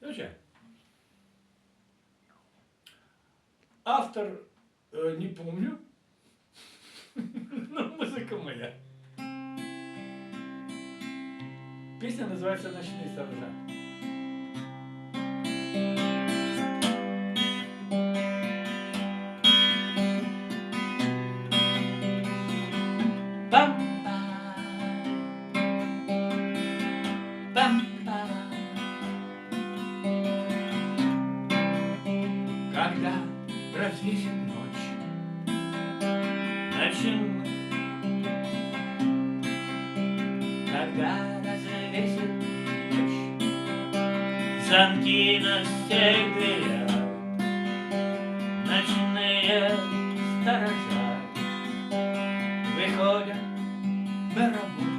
Короче, автор не помню, но музыка моя. Песня называется «Ночные сторожа». Когда развесит ночь ночным, когда развесит ночь замки на всех дверях, ночные сторожа выходят на работу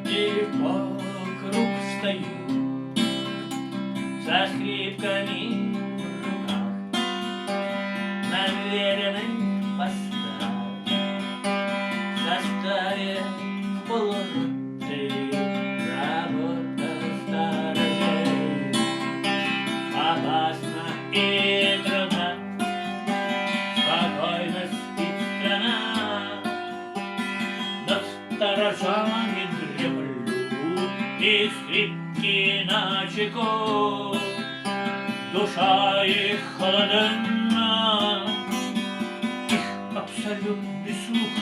и вокруг встают со скрипками в руках на веренных постах, составе полуроты работа сторожей опасна и трудна, спокойно спит страна, над сторожами дремлют и скрипки начеку. Душа их холодна, их абсолютный слух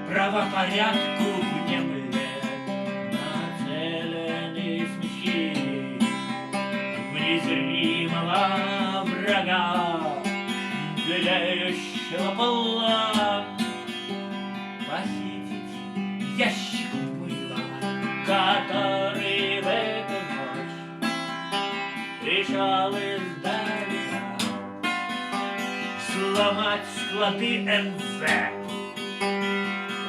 правопорядку внемлет, нацелены смычки в незримого врага, белеющего пола. Похитить ящик мыла, который в эту ночь пришел издалека, сломать склады НЗ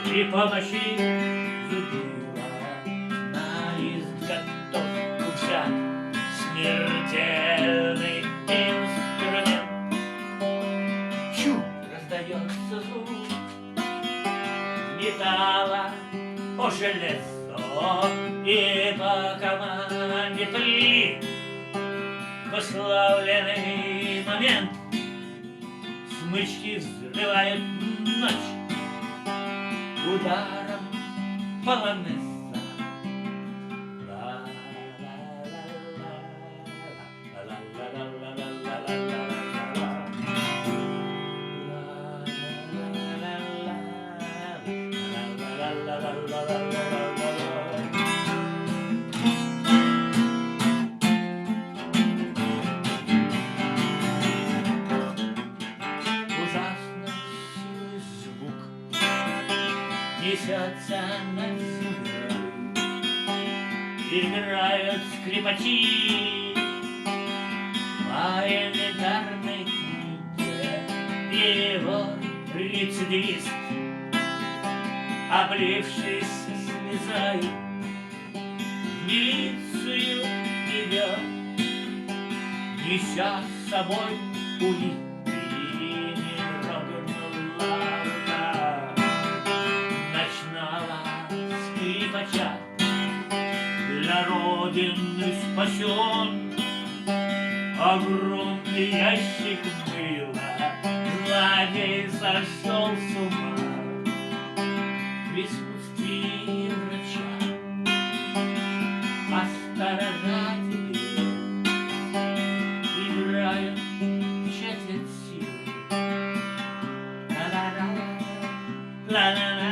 при помощи зубила, на изготовку взят смертельный инструмент. Чу, раздается звук металла о железо, и по команде 3 в условленный момент смычки взрывают ночь ударом полонеза. Ужасной силы звук несется над землей, играют скрипачи по элементарной книге. Его рецидивист, облившийся слезой, в милицию идет, неся с собой улики. Не дрогнула рука ночного скрипача, для Родины спасен огромный ящик мыла. Злодей сошел с ума в присутствии врача, а сторожатели играют четверть силы. Ла-ла-ла, ла-ла-ла.